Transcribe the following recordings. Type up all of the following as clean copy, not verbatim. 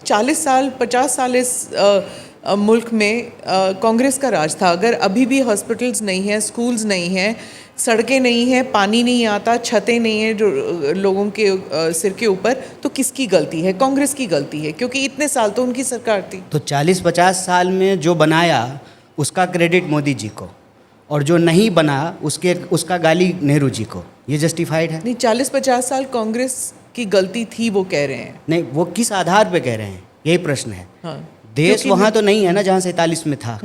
40 साल 50 साल इस मुल्क में कांग्रेस का राज था। अगर अभी भी हॉस्पिटल्स नहीं हैं, स्कूल्स नहीं हैं, सड़कें नहीं हैं, पानी नहीं आता, छतें नहीं हैं जो लोगों के सिर के ऊपर, तो किसकी गलती है? कांग्रेस की गलती है, क्योंकि इतने साल तो उनकी सरकार थी। तो 40-50 साल में जो बनाया उसका क्रेडिट मोदी जी को, और जो नहीं बना उसका गाली नेहरू जी को। ये जस्टिफाइड है? नहीं, 40-50 साल कांग्रेस की गलती थी, वो कह रहे हैं। नहीं, वो किस आधार पे कह रहे हैं, यही प्रश्न है। हाँ, देश वहाँ तो नहीं है ना जहाँ 47 में था।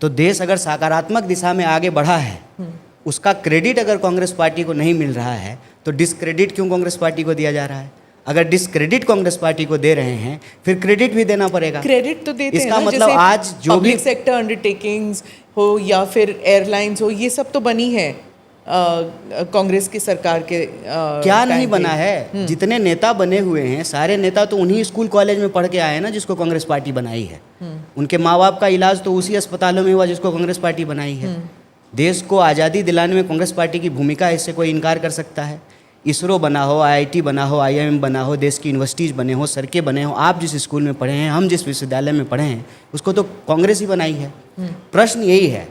तो देश अगर सकारात्मक दिशा में आगे बढ़ा है, उसका क्रेडिट अगर कांग्रेस पार्टी को नहीं मिल रहा है, तो डिसक्रेडिट क्यों कांग्रेस पार्टी को दिया जा रहा है? अगर डिसक्रेडिट कांग्रेस पार्टी को दे रहे हैं, फिर क्रेडिट भी देना पड़ेगा। क्रेडिट तो देते इसका हैं ना, मतलब जैसे आज जो भी पब्लिक सेक्टर अंडरटेकिंग्स हो या फिर एयरलाइंस हो, ये सब तो बनी है कांग्रेस की सरकार के क्या नहीं बना है? जितने नेता बने हुए हैं सारे नेता तो उन्हीं स्कूल कॉलेज में पढ़ के आए हैं ना, जिसको कांग्रेस पार्टी बनाई है। उनके माँ बाप का इलाज तो उसी अस्पतालों में हुआ जिसको कांग्रेस पार्टी बनाई है। देश को आज़ादी दिलाने में कांग्रेस पार्टी की भूमिका है, इससे कोई इनकार कर सकता है? इसरो बना हो, IIT बना हो, IIM बना हो, देश की यूनिवर्सिटीज़ बने हो, सड़कें बने हो, आप जिस स्कूल में पढ़े हैं, हम जिस विश्वविद्यालय में पढ़े हैं, उसको तो कांग्रेस ही बनाई है। प्रश्न यही है,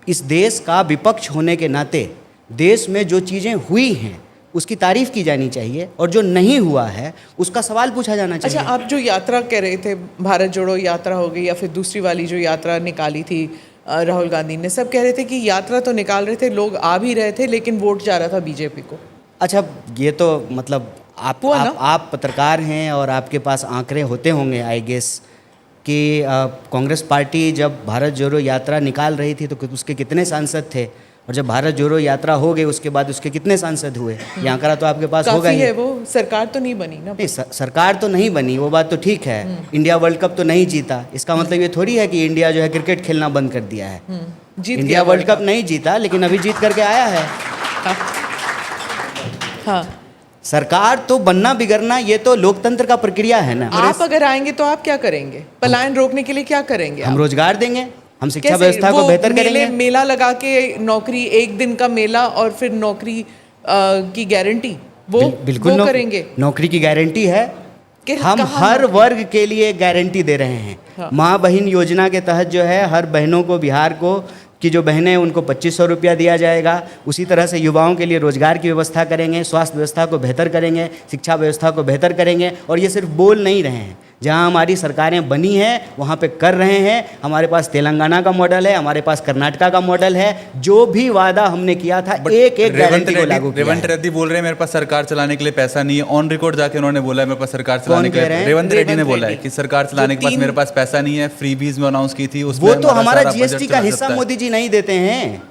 इस देश का विपक्ष होने के नाते देश में जो चीज़ें हुई हैं उसकी तारीफ़ की जानी चाहिए, और जो नहीं हुआ है उसका सवाल पूछा जाना चाहिए। अच्छा, आप जो यात्रा कह रहे थे, भारत जोड़ो यात्रा हो गई या फिर दूसरी वाली जो यात्रा निकाली थी राहुल गांधी ने, सब कह रहे थे कि यात्रा तो निकाल रहे थे, लोग आ भी रहे थे, लेकिन वोट जा रहा था बीजेपी को। अच्छा, ये तो मतलब आप पत्रकार हैं और आपके पास आंकड़े होते होंगे, आई गेस, कि कांग्रेस पार्टी जब भारत जोड़ो यात्रा निकाल रही थी तो उसके कितने सांसद थे, और जब भारत जोड़ो यात्रा हो गई उसके बाद उसके कितने सांसद हुए? ये आंकड़ा तो आपके पास होगा ही। है, वो सरकार तो नहीं बनी ना। नहीं, सरकार तो नहीं बनी, वो बात तो ठीक है। इंडिया वर्ल्ड कप तो नहीं जीता, इसका मतलब ये थोड़ी है कि इंडिया जो है क्रिकेट खेलना बंद कर दिया है। इंडिया वर्ल्ड कप नहीं जीता, लेकिन अभी जीत करके आया है। हाँ, सरकार तो बनना बिगड़ना ये तो लोकतंत्र का प्रक्रिया है ना। आप अगर आएंगे तो आप क्या करेंगे? पलायन रोकने के लिए क्या करेंगे? हम रोजगार देंगे, हम शिक्षा व्यवस्था को बेहतर करेंगे। मेला लगा के नौकरी, एक दिन का मेला और फिर नौकरी की गारंटी, वो बिल्कुल करेंगे। नौकरी की गारंटी है, हम हर वर्ग के लिए गारंटी दे रहे हैं। हाँ। माँ बहन योजना के तहत जो है हर बहनों को, बिहार को कि जो बहनें उनको 2500 रुपया दिया जाएगा। उसी तरह से युवाओं के लिए रोजगार की व्यवस्था करेंगे, स्वास्थ्य व्यवस्था को बेहतर करेंगे, शिक्षा व्यवस्था को बेहतर करेंगे। और ये सिर्फ बोल नहीं रहे हैं, जहां हमारी सरकारें बनी हैं वहां पे कर रहे हैं। हमारे पास तेलंगाना का मॉडल है, हमारे पास कर्नाटका का मॉडल है। जो भी वादा हमने किया था एक एक गारंटी को लागू किया। रेवंत रेड्डी बोल रहे हैं मेरे पास सरकार चलाने के लिए पैसा नहीं है। ऑन रिकॉर्ड जाके उन्होंने बोला है मेरे पास सरकार चलाने के लिए, रेवंत रेड्डी ने बोला है कि सरकार चलाने के पास मेरे पास पैसा नहीं है। फ्रीबीज में अनाउंस की थी, उसमें वो तो हमारा GST का हिस्सा मोदी जी नहीं देते हैं।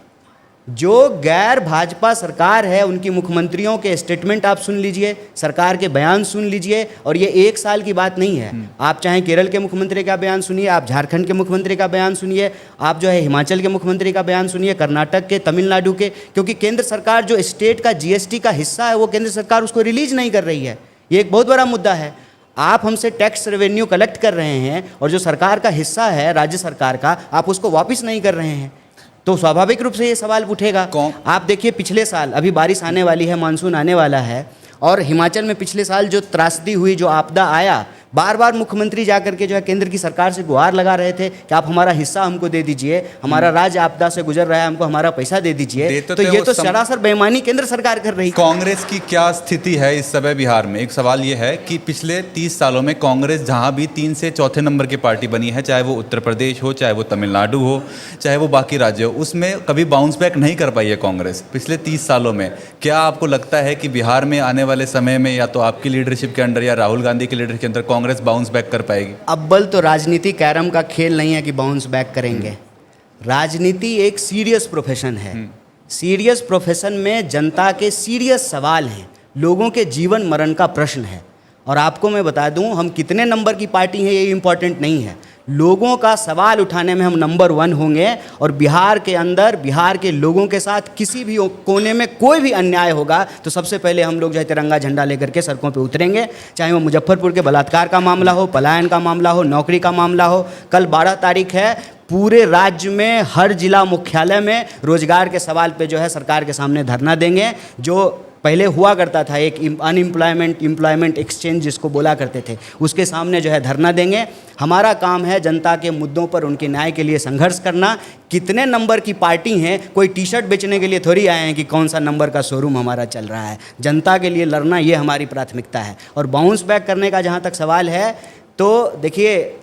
जो गैर भाजपा सरकार है उनकी मुख्यमंत्रियों के स्टेटमेंट आप सुन लीजिए, सरकार के बयान सुन लीजिए, और ये एक साल की बात नहीं है। आप चाहे केरल के मुख्यमंत्री का बयान सुनिए, आप झारखंड के मुख्यमंत्री का बयान सुनिए, आप जो है हिमाचल के मुख्यमंत्री का बयान सुनिए, कर्नाटक के, तमिलनाडु के, क्योंकि केंद्र सरकार जो स्टेट का GST का हिस्सा है वो केंद्र सरकार उसको रिलीज नहीं कर रही है। ये एक बहुत बड़ा मुद्दा है। आप हमसे टैक्स रेवेन्यू कलेक्ट कर रहे हैं और जो सरकार का हिस्सा है राज्य सरकार का, आप उसको वापस नहीं कर रहे हैं, तो स्वाभाविक रूप से ये सवाल उठेगा। आप देखिए पिछले साल, अभी बारिश आने वाली है, मानसून आने वाला है, और हिमाचल में पिछले साल जो त्रासदी हुई, जो आपदा आया, बार बार मुख्यमंत्री जाकर के जो है केंद्र की सरकार से गुहार लगा रहे थे कि आप हमारा हिस्सा हमको दे दीजिए, हमारा राज्य आपदा से गुजर रहा है, हमको हमारा पैसा दे दीजिए। तो ये तो सरासर बेईमानी केंद्र सरकार कर रही है। कांग्रेस की क्या स्थिति है इस समय बिहार में? एक सवाल ये है कि पिछले 30 सालों में कांग्रेस जहां भी 3 से चौथे नंबर की पार्टी बनी है, चाहे वो उत्तर प्रदेश हो, चाहे वो तमिलनाडु हो, चाहे वो बाकी राज्य हो, उसमें कभी बाउंस बैक नहीं कर पाई है कांग्रेस पिछले 30 सालों में। क्या आपको लगता है कि बिहार में आने वाले समय में या तो आपकी लीडरशिप के अंडर या राहुल गांधी की लीडरशिप के अंदर कांग्रेस बाउंस बैक कर पाएगी? अव्वल तो राजनीति कैरम का खेल नहीं है कि बाउंस बैक करेंगे। राजनीति एक सीरियस प्रोफेशन है। सीरियस प्रोफेशन में जनता के सीरियस सवाल हैं, लोगों के जीवन मरण का प्रश्न है। और आपको मैं बता दूं, हम कितने नंबर की पार्टी हैं ये इम्पोर्टेंट नहीं है, लोगों का सवाल उठाने में हम नंबर 1 होंगे। और बिहार के अंदर, बिहार के लोगों के साथ किसी भी कोने में कोई भी अन्याय होगा तो सबसे पहले हम लोग जो है तिरंगा झंडा लेकर के सड़कों पे उतरेंगे। चाहे वो मुजफ्फरपुर के बलात्कार का मामला हो, पलायन का मामला हो, नौकरी का मामला हो। कल 12 तारीख है, पूरे राज्य में हर जिला मुख्यालय में रोजगार के सवाल पे जो है सरकार के सामने धरना देंगे। जो पहले हुआ करता था एक अनएम्प्लॉयमेंट एम्प्लॉयमेंट एक्सचेंज जिसको बोला करते थे, उसके सामने जो है धरना देंगे। हमारा काम है जनता के मुद्दों पर उनके न्याय के लिए संघर्ष करना। कितने नंबर की पार्टी हैं, कोई टी शर्ट बेचने के लिए थोड़ी आए हैं कि कौन सा नंबर का शोरूम हमारा चल रहा है। जनता के लिए लड़ना ये हमारी प्राथमिकता है। और बाउंस बैक करने का जहाँ तक सवाल है, तो देखिए,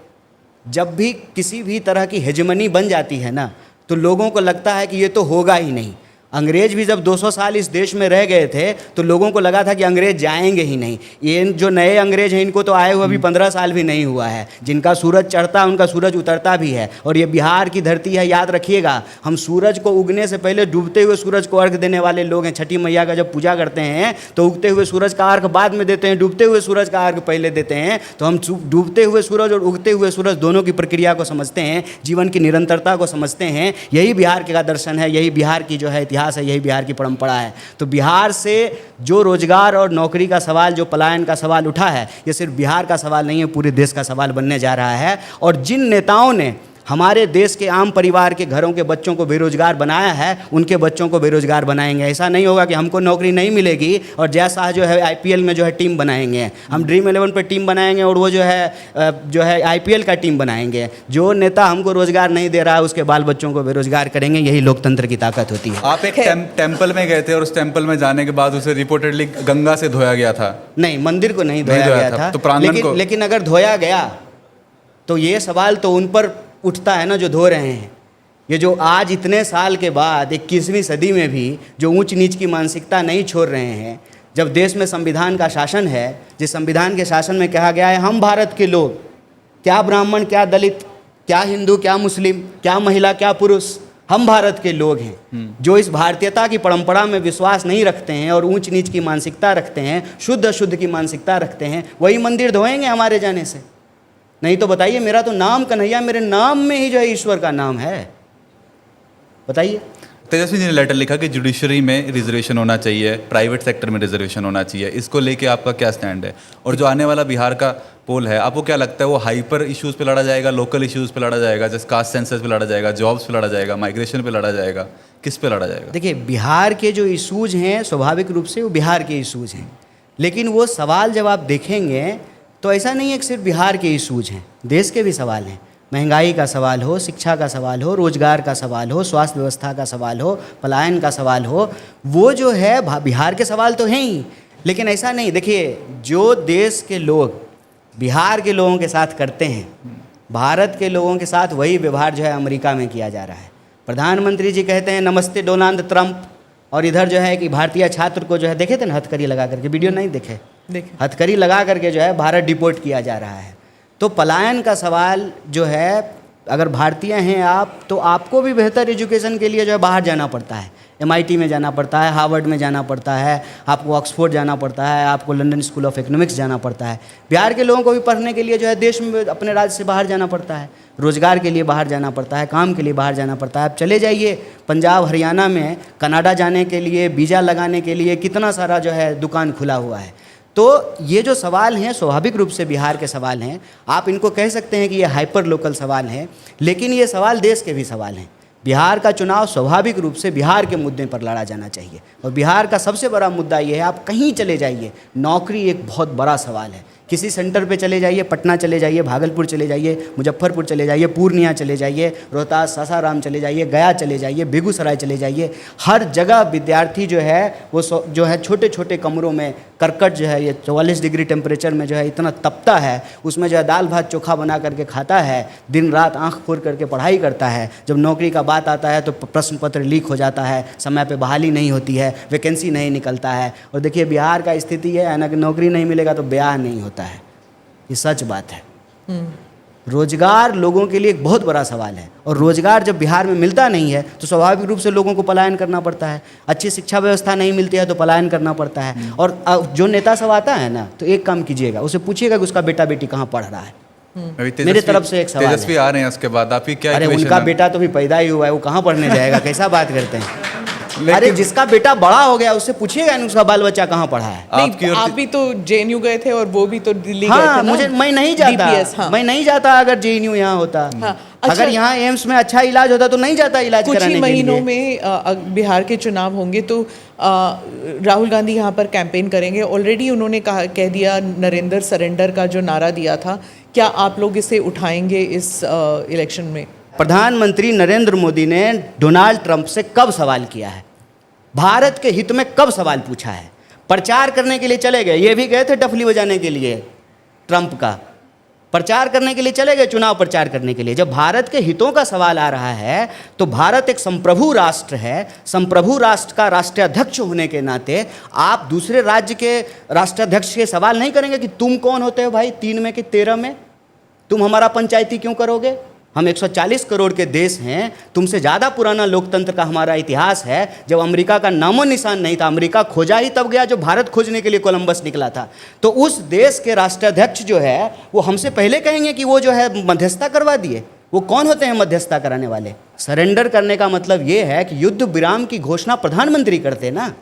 जब भी किसी भी तरह की हेजेमनी बन जाती है ना, तो लोगों को लगता है कि ये तो होगा ही नहीं। अंग्रेज भी जब 200 साल इस देश में रह गए थे तो लोगों को लगा था कि अंग्रेज जाएंगे ही नहीं। ये जो नए अंग्रेज हैं, इनको तो आए हुए अभी 15 साल भी नहीं हुआ है। जिनका सूरज चढ़ता है उनका सूरज उतरता भी है। और ये बिहार की धरती है, याद रखिएगा, हम सूरज को उगने से पहले डूबते हुए सूरज को अर्घ देने वाले लोग हैं। छठी मैया का जब पूजा करते हैं तो उगते हुए सूरज का अर्घ बाद में देते हैं, डूबते हुए सूरज का अर्घ पहले देते हैं। तो हम डूबते हुए सूरज और उगते हुए सूरज दोनों की प्रक्रिया को समझते हैं, जीवन की निरंतरता को समझते हैं। यही बिहार का दर्शन है, यही बिहार की जो है इतिहास है, यही बिहार की परंपरा है। तो बिहार से जो रोजगार और नौकरी का सवाल, जो पलायन का सवाल उठा है, ये सिर्फ बिहार का सवाल नहीं है, पूरे देश का सवाल बनने जा रहा है। और जिन नेताओं ने हमारे देश के आम परिवार के घरों के बच्चों को बेरोजगार बनाया है, उनके बच्चों को बेरोजगार बनाएंगे। ऐसा नहीं होगा कि हमको नौकरी नहीं मिलेगी और जय शाह जो है आईपीएल में जो है टीम बनाएंगे, हम ड्रीम 11 पर टीम बनाएंगे और वो जो है आईपीएल का टीम बनाएंगे। जो नेता हमको रोजगार नहीं दे रहा है उसके बाल बच्चों को बेरोजगार करेंगे। यही लोकतंत्र की ताकत होती है। आप एक टेम्पल में गए थे और उस टेम्पल में जाने के बाद उसे रिपोर्टेडली गंगा से धोया गया था। नहीं, मंदिर को नहीं धोया गया था, तो प्रांगण को। लेकिन अगर धोया गया तो ये सवाल तो उन पर उठता है ना जो धो रहे हैं। ये जो आज इतने साल के बाद 21वीं सदी में भी जो ऊंच नीच की मानसिकता नहीं छोड़ रहे हैं, जब देश में संविधान का शासन है, जिस संविधान के शासन में कहा गया है हम भारत के लोग, क्या ब्राह्मण, क्या दलित, क्या हिंदू, क्या मुस्लिम, क्या महिला, क्या पुरुष, हम भारत के लोग हैं। जो इस भारतीयता की परंपरा में विश्वास नहीं रखते हैं और ऊंच नीच की मानसिकता रखते हैं, शुद्ध अशुद्ध की मानसिकता रखते हैं, वही मंदिर धोएंगे हमारे जाने से। नहीं तो बताइए, मेरा तो नाम कन्हैया, मेरे नाम में ही जो है ईश्वर का नाम है। बताइए। तेजस्वी जी ने लेटर लिखा कि जुडिशरी में रिजर्वेशन होना चाहिए, प्राइवेट सेक्टर में रिजर्वेशन होना चाहिए। इसको लेके आपका क्या स्टैंड है? और जो आने वाला बिहार का पोल है, आपको क्या लगता है वो हाइपर इश्यूज़ पे लड़ा जाएगा, लोकल इश्यूज़ पे लड़ा जाएगा, जैसे कास्ट सेंसस पे लड़ा जाएगा, जॉब्स पे लड़ा जाएगा, माइग्रेशन पे लड़ा जाएगा, किस पे लड़ा जाएगा? देखिए, बिहार के जो इशूज़ हैं स्वाभाविक रूप से वो बिहार के इशूज़ हैं, लेकिन वो सवाल जब आप देखेंगे तो ऐसा नहीं है कि सिर्फ बिहार के इशूज़ हैं, देश के भी सवाल हैं। महंगाई का सवाल हो, शिक्षा का सवाल हो, रोजगार का सवाल हो, स्वास्थ्य व्यवस्था का सवाल हो, पलायन का सवाल हो, वो जो है बिहार के सवाल तो हैं ही। लेकिन ऐसा नहीं, देखिए, जो देश के लोग बिहार के लोगों के साथ करते हैं, भारत के लोगों के साथ वही व्यवहार जो है अमेरिका में किया जा रहा है। प्रधानमंत्री जी कहते हैं नमस्ते डोनाल्ड ट्रंप, और इधर जो है कि भारतीय छात्र को जो है, देखे थे ना हथकड़ी लगा करके, वीडियो नहीं देखे, हथकड़ी लगा करके जो है भारत डिपोर्ट किया जा रहा है। तो पलायन का सवाल जो है, अगर भारतीय हैं आप तो आपको भी बेहतर एजुकेशन के लिए जो है बाहर जाना पड़ता है। MIT में जाना पड़ता है, हार्वर्ड में जाना पड़ता है, आपको ऑक्सफोर्ड जाना पड़ता है, आपको लंदन स्कूल ऑफ इकोनॉमिक्स जाना पड़ता है। बिहार के लोगों को भी पढ़ने के लिए जो है देश में अपने राज्य से बाहर जाना पड़ता है, रोजगार के लिए बाहर जाना पड़ता है, काम के लिए बाहर जाना पड़ता है। आप चले जाइए पंजाब हरियाणा में, कनाडा जाने के लिए, वीज़ा लगाने के लिए कितना सारा जो है दुकान खुला हुआ है। तो ये जो सवाल हैं स्वाभाविक रूप से बिहार के सवाल हैं। आप इनको कह सकते हैं कि ये हाइपर लोकल सवाल हैं, लेकिन ये सवाल देश के भी सवाल हैं। बिहार का चुनाव स्वाभाविक रूप से बिहार के मुद्दे पर लड़ा जाना चाहिए। और बिहार का सबसे बड़ा मुद्दा ये है, आप कहीं चले जाइए, नौकरी एक बहुत बड़ा सवाल है। किसी सेंटर पे चले जाइए, पटना चले जाइए, भागलपुर चले जाइए, मुजफ्फरपुर चले जाइए, पूर्णिया चले जाइए, रोहतास, सासाराम चले जाइए, गया चले जाइए, बेगूसराय चले जाइए, हर जगह विद्यार्थी जो है वो जो है छोटे छोटे कमरों में, करकट जो है ये 44 डिग्री टेम्परेचर में जो है इतना तपता है, उसमें जो है दाल भात चोखा बना करके खाता है, दिन रात आंख फोड़ करके पढ़ाई करता है। जब नौकरी का बात आता है तो प्रश्न पत्र लीक हो जाता है, समय पे बहाली नहीं होती है, वैकेंसी नहीं निकलता है। और देखिए बिहार का स्थिति है ना कि नौकरी नहीं मिलेगा तो ब्याह नहीं होता है, ये सच बात है। रोजगार लोगों के लिए एक बहुत बड़ा सवाल है, और रोजगार जब बिहार में मिलता नहीं है तो स्वाभाविक रूप से लोगों को पलायन करना पड़ता है। अच्छी शिक्षा व्यवस्था नहीं मिलती है तो पलायन करना पड़ता है। और जो नेता सब आता है ना, तो एक काम कीजिएगा, उसे पूछिएगा कि उसका बेटा बेटी कहाँ पढ़ रहा है। मेरे तरफ से एक सवाल तेजस्वी आ रहे हैं उसके बाद, आपकी क्या? अरे उनका बेटा तो भी पैदा ही हुआ है, वो कहाँ पढ़ने जाएगा? कैसा बात करते हैं? अरे जिसका बेटा बड़ा हो गया उससे पूछिएगा नहीं उसका बाल बच्चा कहाँ पढ़ा है। नहीं, आप भी तो जेएनयू गए थे और वो भी तो दिल्ली गए हाँ, थे ना? मुझे मैं नहीं जाता DPS, हाँ। मैं नहीं जाता अगर जेएनयू यहाँ होता। हाँ, अच्छा, अगर यहाँ एम्स में अच्छा इलाज होता तो नहीं जाता इलाज कुछ कराने ही के लिए। महीनों में बिहार के चुनाव होंगे तो राहुल गांधी यहाँ पर कैंपेन करेंगे। ऑलरेडी उन्होंने कह दिया नरेंद्र सरेंडर का जो नारा दिया था, क्या आप लोग इसे उठाएंगे इस इलेक्शन में? प्रधानमंत्री नरेंद्र मोदी ने डोनाल्ड ट्रंप से कब सवाल किया है, भारत के हित में कब सवाल पूछा है? प्रचार करने के लिए चले गए, ये भी गए थे डफली बजाने के लिए, ट्रंप का प्रचार करने के लिए चले गए, चुनाव प्रचार करने के लिए। जब भारत के हितों का सवाल आ रहा है तो भारत एक संप्रभु राष्ट्र है, संप्रभु राष्ट्र का राष्ट्राध्यक्ष होने के नाते आप दूसरे राज्य के राष्ट्राध्यक्ष के सवाल नहीं करेंगे कि तुम कौन होते हो भाई, 3 में कि 13 में तुम हमारा पंचायती क्यों करोगे? हम 140 करोड़ के देश हैं, तुमसे ज़्यादा पुराना लोकतंत्र का हमारा इतिहास है। जब अमेरिका का नामो निशान नहीं था, अमेरिका खोजा ही तब गया जब भारत खोजने के लिए कोलंबस निकला था। तो उस देश के राष्ट्राध्यक्ष जो है वो हमसे पहले कहेंगे कि वो जो है मध्यस्थता करवा दिए। वो कौन होते हैं मध्यस्थता कराने वाले? सरेंडर करने का मतलब ये है कि युद्ध विराम की घोषणा प्रधानमंत्री करते ना,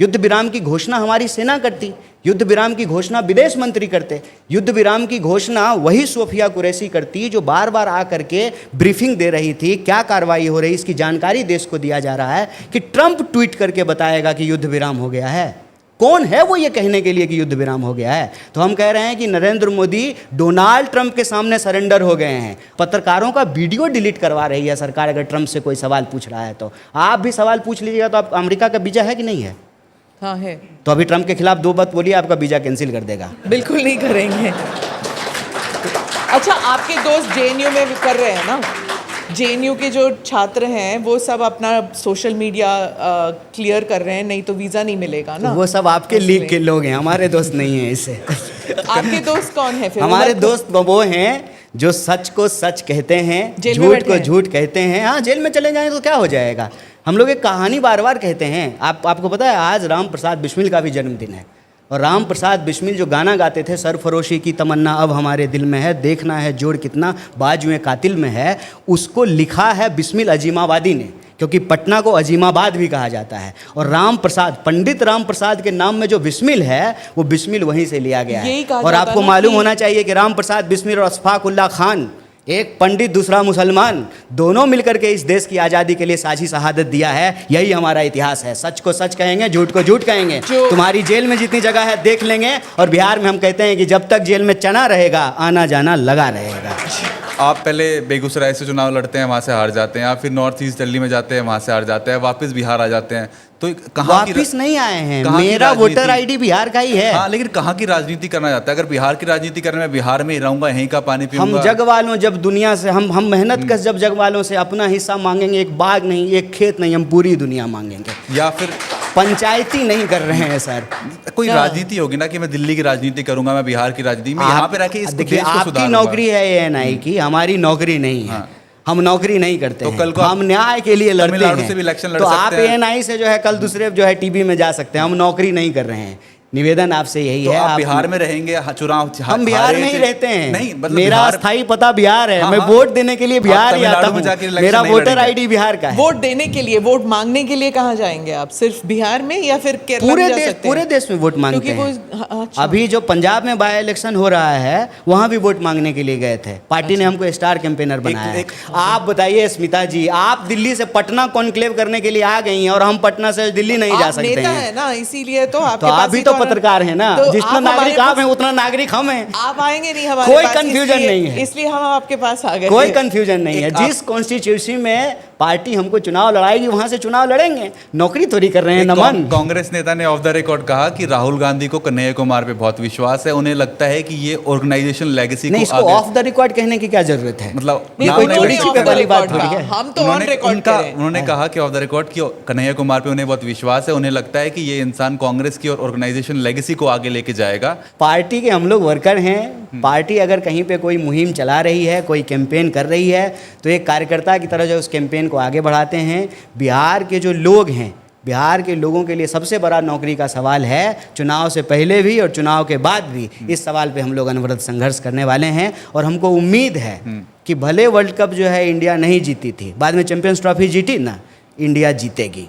युद्ध विराम की घोषणा हमारी सेना करती, युद्ध विराम की घोषणा विदेश मंत्री करते, युद्ध विराम की घोषणा वही सोफिया कुरैशी करती जो बार बार आकर के ब्रीफिंग दे रही थी, क्या कार्रवाई हो रही इसकी जानकारी देश को दिया जा रहा है कि ट्रंप ट्वीट करके बताएगा कि युद्ध विराम हो गया है। कौन है वो ये कहने के लिए कि युद्ध विराम हो गया है? तो हम कह रहे हैं कि नरेंद्र मोदी डोनाल्ड ट्रंप के सामने सरेंडर हो गए हैं। पत्रकारों का वीडियो डिलीट करवा रही है सरकार अगर ट्रंप से कोई सवाल पूछ रहा है तो। आप भी सवाल पूछ लीजिएगा तो आप अमेरिका का वीजा है कि नहीं है? हाँ है। तो अभी ट्रंप के खिलाफ 2 बात बोलिए, आपका वीजा कैंसिल कर देगा। बिल्कुल नहीं करेंगे। अच्छा, आपके दोस्त जेएनयू में कर रहे हैं ना? जेएनयू के जो छात्र हैं वो सब अपना सोशल मीडिया क्लियर कर रहे हैं, नहीं तो वीज़ा नहीं मिलेगा ना। तो वो सब आपके लीग के लोग हैं, हमारे दोस्त नहीं हैं इससे। आपके दोस्त कौन है फिर? हमारे दोस्त वो हैं जो सच को सच कहते हैं, झूठ को झूठ कहते हैं। हाँ, जेल में चले जाएं तो क्या हो जाएगा? हम लोग एक कहानी बार बार कहते हैं। आपको पता है आज राम प्रसाद बिस्मिल का भी जन्मदिन है, और राम प्रसाद बिस्मिल जो गाना गाते थे, सरफरोशी की तमन्ना अब हमारे दिल में है, देखना है जोड़ कितना बाजुएं कातिल में है, उसको लिखा है बिस्मिल अजीमाबादी ने, क्योंकि पटना को अजीमाबाद भी कहा जाता है। और राम प्रसाद, पंडित राम प्रसाद के नाम में जो बिस्मिल है वो बिस्मिल वहीं से लिया गया है। और आपको मालूम होना चाहिए कि राम प्रसाद बिस्मिल और अशफाक उल्ला खान, एक पंडित दूसरा मुसलमान, दोनों मिलकर के इस देश की आज़ादी के लिए साझी शहादत दिया है। यही हमारा इतिहास है। सच को सच कहेंगे, झूठ को झूठ कहेंगे। तुम्हारी जेल में जितनी जगह है देख लेंगे। और बिहार में हम कहते हैं कि जब तक जेल में चना रहेगा आना जाना लगा रहेगा। आप पहले बेगूसराय से चुनाव लड़ते हैं, वहाँ से हार जाते हैं, आप फिर नॉर्थ ईस्ट दिल्ली में जाते हैं, वहाँ से हार जाते हैं, वापस बिहार आ जाते हैं। तो कहाँ वापिस नहीं आए हैं, मेरा वोटर आईडी बिहार का ही है। हाँ, लेकिन कहाँ की राजनीति करना चाहता है? अगर बिहार की राजनीति करने में बिहार में ही रहूंगा, यहीं का पानी पीऊंगा। हम जग वालों, जब दुनिया से हम मेहनत कर जब जग वालों से अपना हिस्सा मांगेंगे, एक बाग नहीं एक खेत नहीं, हम पूरी दुनिया मांगेंगे। या फिर पंचायती नहीं कर रहे हैं सर। कोई राजनीति होगी ना कि मैं दिल्ली की राजनीति करूंगा, मैं बिहार की राजनीति में यहाँ पे रह के इस देखिए, देश को आपकी सुधारूंगा। नौकरी है एएनआई की, हमारी नौकरी नहीं है। हम नौकरी नहीं करते तो हैं, कल को हम न्याय के लिए लड़ते तमिलनाडु हैं। से भी इलेक्शन लड़ तो सकते आप हैं। एएनआई से जो है कल दूसरे जो है टीवी में जा सकते हैं। हम नौकरी नहीं कर रहे हैं। निवेदन आपसे यही तो है। आप बिहार में रहेंगे, चुनाव हम बिहार में ही रहते हैं। नहीं, मतलब मेरा स्थायी पता बिहार है। मैं वोट देने के लिए बिहार ही आता हूँ। मेरा वोटर आईडी बिहार का है। वोट देने के लिए, वोट मांगने के लिए कहाँ जाएंगे आप? सिर्फ बिहार में या फिर केरला में जा सकते हैं? पूरे देश में वोट मांगते हैं। अच्छा। अभी जो पंजाब में बाय इलेक्शन हो रहा है वहाँ भी वोट मांगने के लिए गए थे। पार्टी ने हमको स्टार कैंपेनर बनाया है। आप बताइए स्मिता जी, आप दिल्ली से पटना कॉन्क्लेव करने के लिए आ गई हैं और हम पटना से दिल्ली नहीं जा सकते नेता हैं है ना, इसीलिए तो आपके तो पास आप भी ही तो पत्रकार हैं ना। तो जितना आप नागरिक हमारे आप हैं उतना नागरिक हम हैं। आप आएंगे नहीं हमारे कोई पास, कंफ्यूजन इसलिए- नहीं है। इसलिए हम आपके पास आ गए। कोई कंफ्यूजन नहीं है। जिस कॉन्स्टिट्यूशन में पार्टी हमको चुनाव लड़ाएगी वहां से चुनाव लड़ेंगे। नौकरी थोड़ी कर रहे हैं नमन। कांग्रेस नेता ने ऑफ द रिकॉर्ड कहा कि राहुल गांधी को कन्हैया कुमार पे बहुत विश्वास है, उन्हें लगता है कि ये ऑर्गेनाइजेशन लेगेसी नहीं, को इसको ऑफ द रिकॉर्ड कहने की क्या जरूरत है? मतलब नहीं, कोई उन्होंने चोरी off छिपे the वाली बात record थोड़ी है। कहा। हम तो ऑन रिकॉर्ड करें। उन्होंने कहा कि ऑफ द रिकॉर्ड कि कन्हैया कुमार पे उन्हें बहुत विश्वास है, उन्हें लगता है कि ये इंसान कांग्रेस की और ऑर्गेनाइजेशन लेगेसी को आगे लेके जाएगा। पार्टी के हम लोग वर्कर हैं। पार्टी अगर कहीं पे कोई मुहिम चला रही है, कोई कैंपेन कर रही है, तो एक कार्यकर्ता की तरह जो उस कैंपेन को आगे बढ़ाते हैं। बिहार के जो लोग हैं, बिहार के लोगों के लिए सबसे बड़ा नौकरी का सवाल है। चुनाव से पहले भी और चुनाव के बाद भी इस सवाल पे हम लोग अनवरत संघर्ष करने वाले हैं। और हमको उम्मीद है कि भले वर्ल्ड कप जो है इंडिया नहीं जीती थी, बाद में चैंपियंस ट्रॉफी जीती ना, इंडिया जीतेगी।